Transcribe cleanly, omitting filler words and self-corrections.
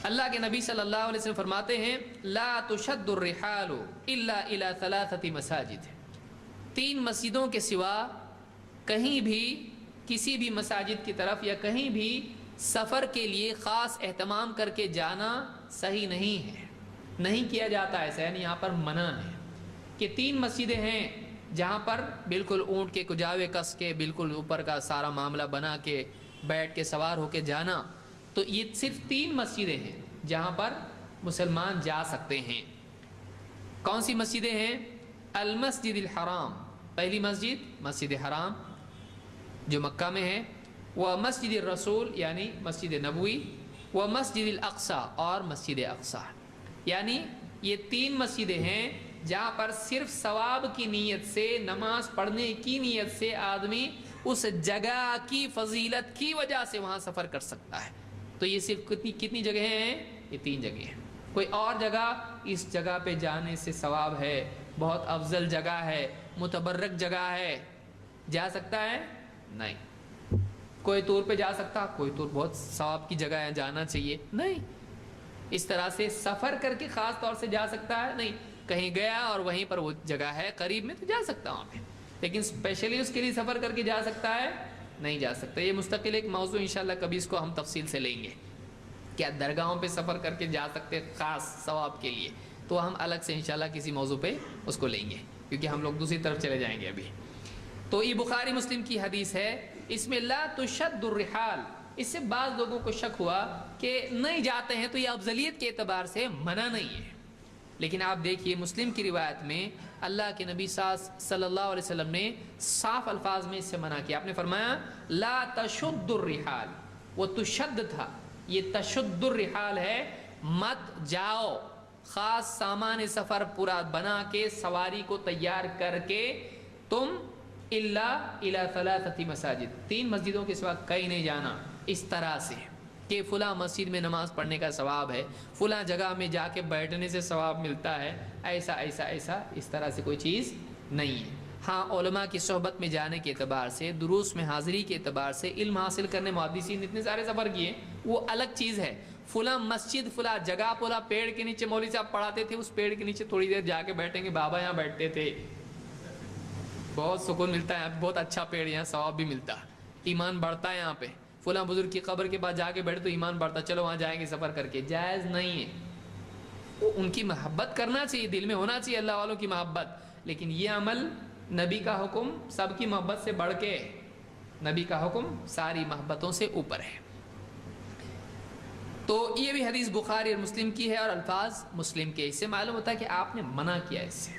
اللہ کے نبی صلی اللہ علیہ وسلم فرماتے ہیں لا تشد الرحال الا الى ثلاثه مساجد، 3 مسجدوں کے سوا کہیں بھی کسی بھی مساجد کی طرف یا کہیں بھی سفر کے لیے خاص اہتمام کر کے جانا صحیح نہیں ہے، نہیں کیا جاتا ایسا، یعنی یہاں پر منع ہے کہ 3 مسجدیں ہیں جہاں پر بالکل اونٹ کے کجاوے کس کے بالکل اوپر کا سارا معاملہ بنا کے بیٹھ کے سوار ہو کے جانا، تو یہ صرف 3 مسجدیں ہیں جہاں پر مسلمان جا سکتے ہیں۔ کون سی مسجدیں ہیں؟ المسجد الحرام، پہلی مسجد مسجد حرام جو مکہ میں ہے، وہ مسجد الرسول یعنی مسجد نبوی، وہ مسجد الاقصی اور مسجد اقصی، یعنی یہ 3 مسجدیں ہیں جہاں پر صرف ثواب کی نیت سے، نماز پڑھنے کی نیت سے آدمی اس جگہ کی فضیلت کی وجہ سے وہاں سفر کر سکتا ہے۔ تو یہ صرف کتنی جگہیں ہیں؟ یہ 3 جگہیں ہیں۔ کوئی اور جگہ اس جگہ پہ جانے سے ثواب ہے، بہت افضل جگہ ہے، متبرک جگہ ہے، جا سکتا ہے؟ نہیں۔ کوئی طور پہ جا سکتا، کوئی طور بہت ثواب کی جگہ ہے جانا چاہیے، نہیں۔ اس طرح سے سفر کر کے خاص طور سے جا سکتا ہے؟ نہیں۔ کہیں گیا اور وہیں پر وہ جگہ ہے قریب میں تو جا سکتا وہاں پہ، لیکن اسپیشلی اس کے لیے سفر کر کے جا سکتا ہے؟ نہیں جا سکتا۔ یہ مستقل ایک موضوع انشاءاللہ کبھی اس کو ہم تفصیل سے لیں گے، کیا درگاہوں پہ سفر کر کے جا سکتے خاص ثواب کے لیے، تو ہم الگ سے انشاءاللہ کسی موضوع پہ اس کو لیں گے، کیونکہ ہم لوگ دوسری طرف چلے جائیں گے ابھی۔ تو یہ بخاری مسلم کی حدیث ہے، اس میں لا تشد الرحال، اس سے بعض لوگوں کو شک ہوا کہ نہیں جاتے ہیں تو یہ افضلیت کے اعتبار سے منع نہیں ہے، لیکن آپ دیکھیے مسلم کی روایت میں اللہ کے نبی صلی اللہ علیہ وسلم نے صاف الفاظ میں اس سے منع کیا۔ آپ نے فرمایا لا تشد الرحال، وہ تشد تھا، یہ تشد الرحال ہے، مت جاؤ، خاص سامان سفر پورا بنا کے سواری کو تیار کر کے تم الا الی 3 مساجد، 3 مسجدوں کے سوا کہیں نہیں جانا، اس طرح سے کہ فلاں مسجد میں نماز پڑھنے کا ثواب ہے، فلاں جگہ میں جا کے بیٹھنے سے ثواب ملتا ہے، ایسا ایسا ایسا، اس طرح سے کوئی چیز نہیں ہے۔ ہاں علماء کی صحبت میں جانے کے اعتبار سے، دروس میں حاضری کے اعتبار سے، علم حاصل کرنے، محدثین اتنے سارے سفر کیے، وہ الگ چیز ہے۔ فلاں مسجد، فلاں جگہ، فلاں پیڑ کے نیچے مولوی صاحب پڑھاتے تھے، اس پیڑ کے نیچے تھوڑی دیر جا کے بیٹھیں گے، بابا یہاں بیٹھتے تھے، بہت سکون ملتا ہے، بہت اچھا پیڑ، یہاں ثواب بھی ملتا ہے، ایمان بڑھتا ہے یہاں پہ، فلاں بزرگ کی قبر کے پاس جا کے بیٹھے تو ایمان بڑھتا، چلو وہاں جائیں گے سفر کر کے، جائز نہیں ہے۔ وہ ان کی محبت کرنا چاہیے، دل میں ہونا چاہیے اللہ والوں کی محبت، لیکن یہ عمل نبی کا حکم سب کی محبت سے بڑھ کے، نبی کا حکم ساری محبتوں سے اوپر ہے۔ تو یہ بھی حدیث بخاری اور مسلم کی ہے اور الفاظ مسلم کے، اس سے معلوم ہوتا ہے کہ آپ نے منع کیا اس سے۔